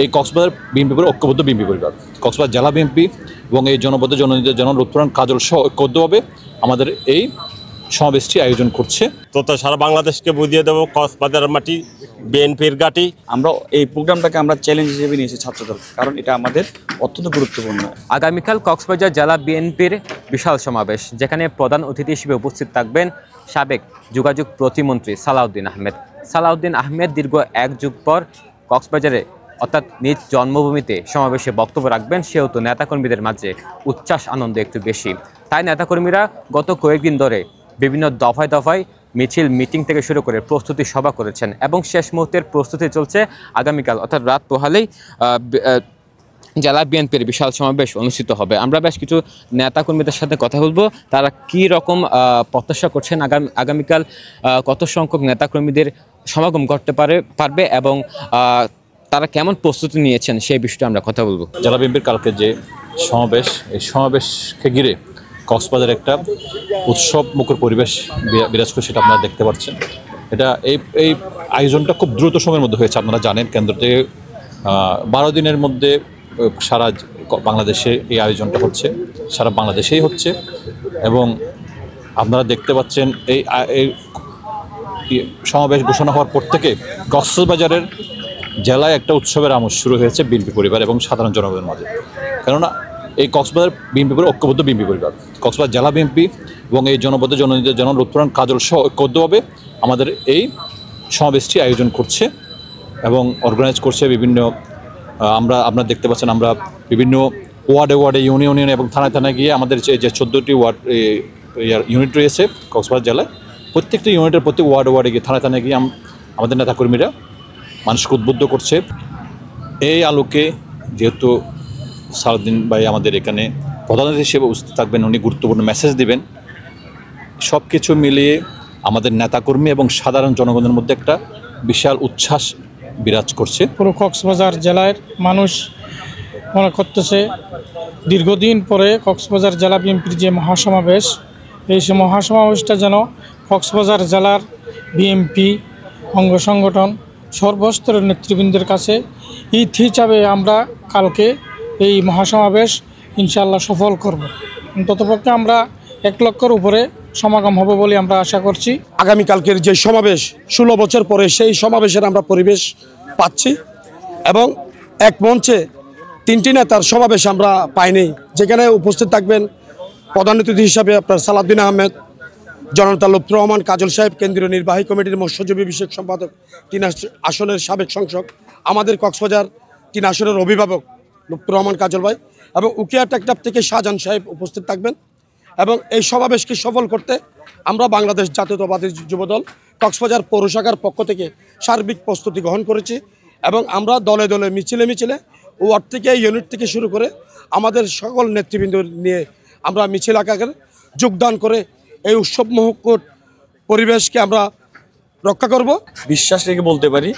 এই কক্সবাজার বিএনপি পরিবার ঐক্যবদ্ধ বিএনপি পরিবার, কক্সবাজার জেলা বিএনপি এবং এই জনবদ্ধ জননীতি লুৎফুরান কাজল সহ ঐক্যবদ্ধভাবে আমাদের এই সমাবেশটি আয়োজন করছে। তো সারা বাংলাদেশকে বুঝিয়ে দেবো কক্সবাজারের মাটি বিএনপির ঘাঁটি। আমরা এই প্রোগ্রামটাকে আমরা চ্যালেঞ্জ হিসেবে নিয়েছি ছাত্রদল, কারণ এটা আমাদের অত্যন্ত গুরুত্বপূর্ণ। আগামীকাল কক্সবাজার জেলা বিএনপির বিশাল সমাবেশ, যেখানে প্রধান অতিথি হিসেবে উপস্থিত থাকবেন সাবেক যোগাযোগ প্রতিমন্ত্রী সালাউদ্দিন আহমেদ। সালাউদ্দিন আহমেদ দীর্ঘ 1 যুগ পর কক্সবাজারে অর্থাৎ নিজ জন্মভূমিতে সমাবেশে বক্তব্য রাখবেন, সেহেতু নেতাকর্মীদের মাঝে উচ্ছ্বাস আনন্দ একটু বেশি। তাই নেতাকর্মীরা গত কয়েকদিন ধরে বিভিন্ন দফায় দফায় মিছিল, মিটিং থেকে শুরু করে প্রস্তুতি সভা করেছেন এবং শেষ মুহূর্তের প্রস্তুতি চলছে। আগামীকাল অর্থাৎ রাত পোহালেই জেলা বিএনপির বিশাল সমাবেশ অনুষ্ঠিত হবে। আমরা বেশ কিছু নেতাকর্মীদের সাথে কথা বলবো, তারা কী রকম প্রত্যাশা করছেন, আগামীকাল কত সংখ্যক নেতাকর্মীদের সমাগম করতে পারবে এবং তারা কেমন প্রস্তুতি নিয়েছেন সেই বিষয়টা আমরা কথা বলবো। জেলা বিএনপির কালকে যে সমাবেশ, এই সমাবেশকে ঘিরে কক্সবাজারে একটা উৎসব মুখর পরিবেশ বিরাজ করে, সেটা আপনারা দেখতে পাচ্ছেন। এটা এই আয়োজনটা খুব দ্রুত সময়ের মধ্যে হয়েছে। আপনারা জানেন কেন্দ্র থেকে 12 দিনের মধ্যে সারা বাংলাদেশে এই আয়োজনটা হচ্ছে, সারা বাংলাদেশেই হচ্ছে এবং আপনারা দেখতে পাচ্ছেন এই সমাবেশ ঘোষণা হওয়ার পর থেকে কক্সবাজারের জেলায় একটা উৎসবের আমেজ শুরু হয়েছে বিএনপি পরিবার এবং সাধারণ জনগণের মাঝে। কেননা এই কক্সবাজার বিএনপি পরিবার ঐক্যবদ্ধ বিএনপি পরিবার, কক্সবাজার জেলা বিএনপি এবং এই জনবদ্ধ জননীতি লুৎফুরান কাজল সহ ঐক্যবদ্ধভাবে আমাদের এই সমাবেশটি আয়োজন করছে এবং অর্গানাইজ করছে বিভিন্ন আপনারা দেখতে পাচ্ছেন আমরা বিভিন্ন ওয়ার্ডে ইউনিয়নে এবং থানায় গিয়ে আমাদের যে 14টি ওয়ার্ড ইউনিট রয়েছে কক্সবাজার জেলায়, প্রত্যেকটি ইউনিটের প্রতি ওয়ার্ডে গিয়ে থানায় গিয়ে আমাদের নেতাকর্মীরা মানুষকে উদ্বুদ্ধ করছে। এই আলোকে যেহেতু সালাউদ্দিন ভাই আমাদের এখানে প্রধান অতিথি হিসেবে উপস্থিত থাকবেন, উনি গুরুত্বপূর্ণ মেসেজ দিবেন, সব কিছু মিলিয়ে আমাদের নেতাকর্মী এবং সাধারণ জনগণের মধ্যে একটা বিশাল উচ্ছ্বাস বিরাজ করছে। পুরো কক্সবাজার জেলার মানুষ মনে করতেছে দীর্ঘদিন পরে কক্সবাজার জেলা বিএনপির যে মহাসমাবেশ, এই মহাসমাবেশটা যেন কক্সবাজার জেলার বিএনপি অঙ্গ সংগঠন সর্বস্তরের নেতৃবৃন্দের কাছে ঈদ হিসাবে আমরা কালকে এই মহাসমাবেশ ইনশাআল্লাহ সফল করব। ততপক্ষে আমরা 1 লক্ষের উপরে সমাগম হবে বলে আমরা আশা করছি। আগামীকালকের যে সমাবেশ 16 বছর পরে সেই সমাবেশের আমরা পরিবেশ পাচ্ছি এবং এক মঞ্চে 3টি নেতার সমাবেশ আমরা পাইনি, যেখানে উপস্থিত থাকবেন প্রধান অতিথি হিসাবে আপনার সালাউদ্দিন আহমেদ, জননেতা লুৎফুর রহমান কাজল সাহেব, কেন্দ্রীয় নির্বাহী কমিটির মৎস্যজীবী বিষয়ক সম্পাদক, 3 আসনের সাবেক সংসদ, আমাদের কক্সবাজার 3 আসনের অভিভাবক লুৎফুর রহমান কাজল ভাই এবং উকিয়া টেকটাপ থেকে শাহজাহান সাহেব উপস্থিত থাকবেন। এবং এই সমাবেশকে সফল করতে আমরা বাংলাদেশ জাতীয়তাবাদী যুবদল কক্সবাজার পৌর শাখার পক্ষ থেকে সার্বিক প্রস্তুতি গ্রহণ করেছি এবং আমরা দলে দলে মিছিলে ওয়ার্ড থেকে ইউনিট থেকে শুরু করে আমাদের সকল নেতৃবৃন্দ নিয়ে আমরা মিছিল আকারে যোগদান করে এই উৎসব মুখর পরিবেশকে আমরা রক্ষা করব। বিশ্বাস রেখে বলতে পারি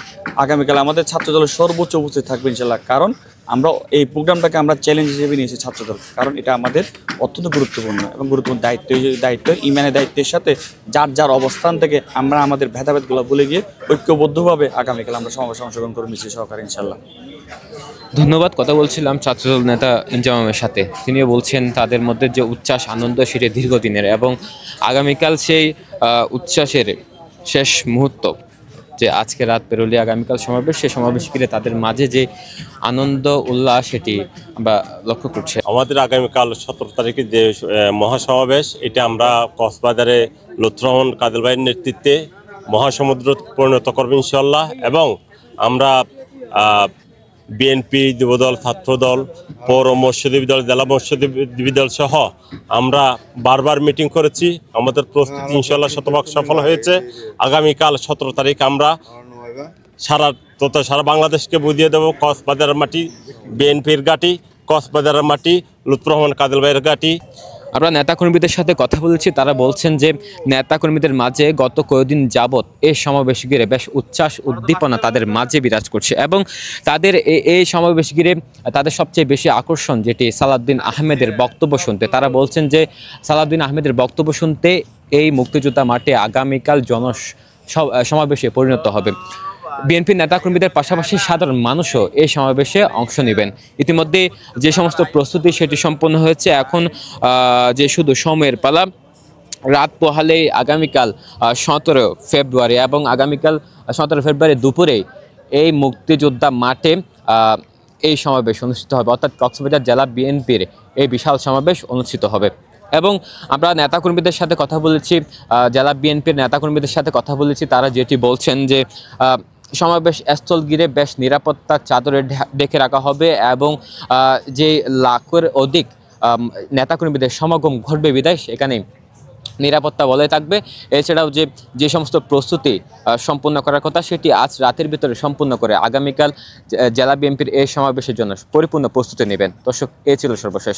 আগামীকাল আমাদের ছাত্রদলের সর্বোচ্চ উপস্থিত থাকবে ইনশাআল্লাহ, কারণ আমরা এই প্রোগ্রামটাকে আমরা চ্যালেঞ্জ হিসেবে নিয়েছি ছাত্রদল, কারণ এটা আমাদের অত্যন্ত গুরুত্বপূর্ণ এবং গুরুত্বপূর্ণ দায়িত্ব ইমানের দায়িত্বের সাথে যার অবস্থান থেকে আমরা আমাদের ভেদাভেদগুলো ভুলে গিয়ে ঐক্যবদ্ধভাবে আগামীকাল আমরা সমাবেশে অংশগ্রহণ করব মিছিল সহকারে ইনশাআল্লাহ। ধন্যবাদ। কথা বলছিলাম ছাত্রদল নেতা ইনজামামের সাথে, তিনিও বলছেন তাদের মধ্যে যে উচ্ছ্বাস আনন্দ সেটা দীর্ঘদিনের এবং আগামীকাল সেই উচ্ছ্বাসের শেষ মুহূর্ত যে আজকে রাত পেরোলে আগামীকাল সমাবেশ, সেই সমাবেশ ঘিরে তাদের মাঝে যে আনন্দ উল্লাস সেটি আমরা লক্ষ্য করছি। আমাদের আগামীকাল 17 তারিখে যে মহাসমাবেশ, এটা আমরা কক্সবাজারে লুৎফুর রহমান কাজল ভাইয়ের নেতৃত্বে মহাসমুদ্র পরিণত করব ইনশাআল্লাহ এবং আমরা বিএনপি, যুবদল, ছাত্রদল, পৌর মৎস্যজীবী দল, জেলা মৎস্যজীবী দল সহ আমরা বারবার মিটিং করেছি। আমাদের প্রস্তুতি ইনশাআল্লাহ শতভাগ সফল হয়েছে। আগামীকাল 17 তারিখ আমরা সারা বাংলাদেশকে বুঝিয়ে দেবো কক্সবাজারের মাটি বিএনপির ঘাঁটি, কক্সবাজারের মাটি লুৎফুর রহমান কাজল ভাইয়ের ঘাঁটি। আমরা নেতাকর্মীদের সাথে কথা বলেছি, তারা বলছেন যে নেতাকর্মীদের মাঝে গত কয়েকদিন যাবৎ এই সমাবেশ ঘিরে বেশ উচ্ছ্বাস উদ্দীপনা তাদের মাঝে বিরাজ করছে এবং তাদের এই সমাবেশ ঘিরে তাদের সবচেয়ে বেশি আকর্ষণ যেটি সালাউদ্দিন আহমেদের বক্তব্য শুনতে। তারা বলছেন যে সালাউদ্দিন আহমেদের বক্তব্য শুনতে এই মুক্তিযোদ্ধা মাঠে আগামীকাল সমাবেশে পরিণত হবে। বিএনপি নেতাকর্মীদের পাশাপাশি সাধারণ মানুষও এই সমাবেশে অংশ নেবেন। ইতিমধ্যে যে সমস্ত প্রস্তুতি সেটি সম্পন্ন হয়েছে, এখন যে শুধু সময়ের পালা। রাত পোহালেই আগামীকাল 17 ফেব্রুয়ারি এবং আগামীকাল 17 ফেব্রুয়ারি দুপুরে এই মুক্তিযোদ্ধা মাঠে এই সমাবেশ অনুষ্ঠিত হবে, অর্থাৎ কক্সবাজার জেলা বিএনপির এই বিশাল সমাবেশ অনুষ্ঠিত হবে। এবং আমরা নেতাকর্মীদের সাথে কথা বলেছি, জেলা বিএনপির নেতাকর্মীদের সাথে কথা বলেছি, তারা যেটি বলছেন যে সমাবেশ স্থল ঘিরে বেশ নিরাপত্তার চাদরে ডেকে রাখা হবে এবং যে লাখের অধিক নেতাকর্মীদের সমাগম ঘটবে বিদায় সেখানে নিরাপত্তা বজায় থাকবে। এছাড়াও যে সমস্ত প্রস্তুতি সম্পূর্ণ করার কথা সেটি আজ রাতের ভিতরে সম্পূর্ণ করে আগামীকাল জেলা বিএনপির এই সমাবেশের জন্য পরিপূর্ণ প্রস্তুতি নেবেন। দর্শক, এই ছিল সর্বশেষ।